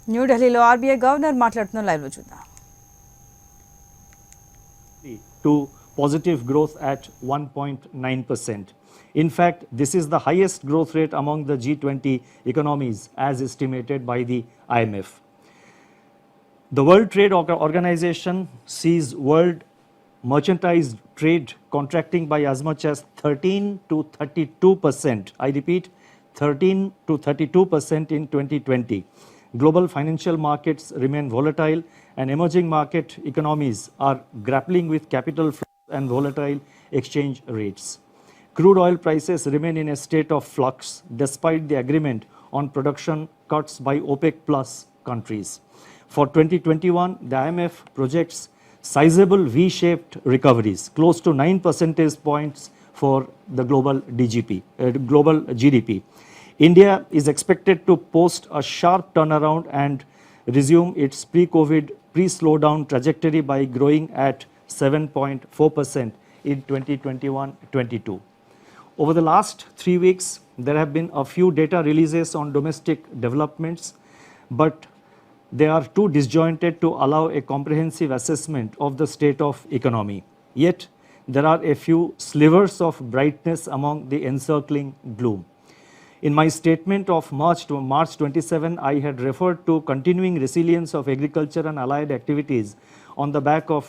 న్యూఢిల్లీలో RBI governor మాట్లాడుతున్న live లో చూద్దాం. To positive growth at 1.9%. In fact, this is the highest growth rate among the G20 economies as estimated by the IMF. The World Trade Organization sees world merchandise trade contracting by as much as 13 to 32%. I repeat, 13 to 32% in 2020. Global financial markets remain volatile and emerging market economies are grappling with capital flows and volatile exchange rates. Crude oil prices remain in a state of flux despite the agreement on production cuts by OPEC plus countries. For 2021, the IMF projects sizable V-shaped recoveries, close to 9 percentage points for the global GDP. India is expected to post a sharp turnaround and resume its pre-COVID, pre-slowdown trajectory by growing at 7.4% in 2021-22. Over the last 3 weeks, there have been a few data releases on domestic developments, but they are too disjointed to allow a comprehensive assessment of the state of economy. Yet, there are a few slivers of brightness among the encircling gloom. In my statement of March 27, I had referred to continuing resilience of agriculture and allied activities on the back of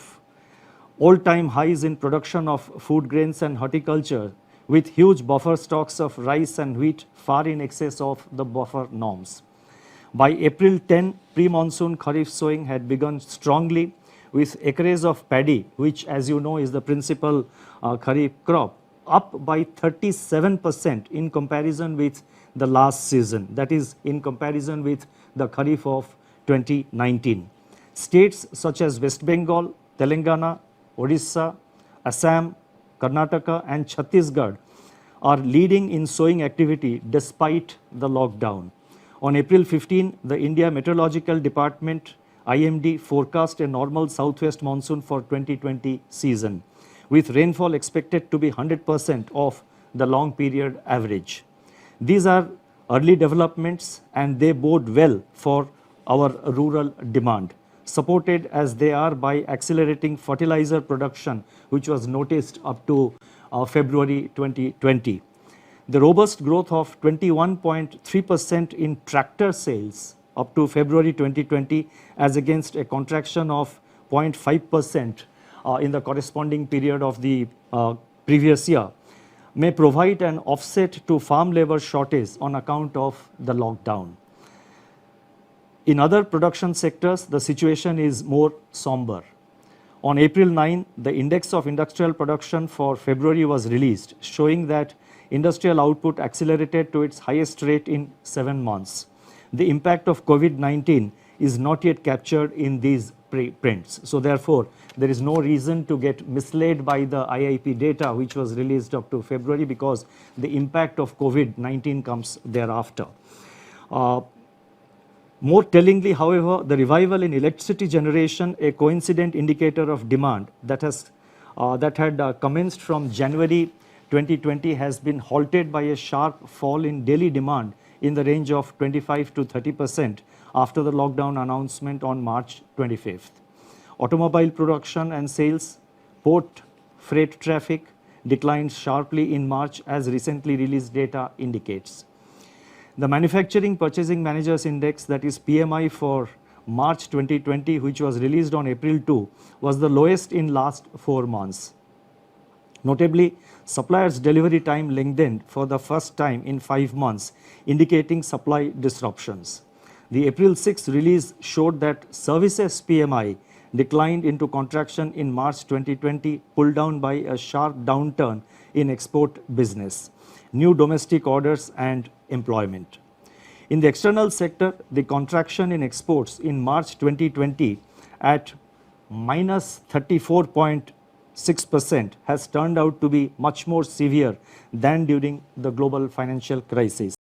all-time highs in production of food grains and horticulture, with huge buffer stocks of rice and wheat far in excess of the buffer norms. By April 10, pre-monsoon Kharif sowing had begun strongly, with acres of paddy, which as you know is the principal Kharif crop, up by 37% in comparison with the last season, that is in comparison with the Kharif of 2019. States such as West Bengal, Telangana, Odisha, Assam, Karnataka and Chhattisgarh are leading in sowing activity despite the lockdown. On April 15, the India Meteorological Department IMD forecast a normal southwest monsoon for 2020 season, with rainfall expected to be 100% of the long period average. These are early developments and they bode well for our rural demand, supported as they are by accelerating fertilizer production, which was noticed up to February 2020. The robust growth of 21.3% in tractor sales up to February 2020 as against a contraction of 0.5% in the corresponding period of the previous year may provide an offset to farm labor shortage on account of the lockdown. In other production sectors, the situation is more somber. On April 9, the index of industrial production for February was released, showing that industrial output accelerated to its highest rate in 7 months. The impact of COVID-19 is not yet captured in these prints. So therefore, there is no reason to get misled by the IIP data which was released up to February, because the impact of COVID-19 comes thereafter. More tellingly, however, the revival in electricity generation, a coincident indicator of demand that had commenced from January 2020, has been halted by a sharp fall in daily demand in the range of 25 to 30% after the lockdown announcement on March 25th. Automobile production and sales, port freight traffic declined sharply in March, as recently released data indicates. The Manufacturing Purchasing Managers Index, that is PMI, for March 2020, which was released on April 2, was the lowest in last 4 months. Notably, suppliers' delivery time lengthened for the first time in 5 months, indicating supply disruptions. The April 6 release showed that services PMI declined into contraction in March 2020, pulled down by a sharp downturn in export business, new domestic orders and employment. In the external sector, the contraction in exports in March 2020 at minus 34.6% has turned out to be much more severe than during the global financial crisis.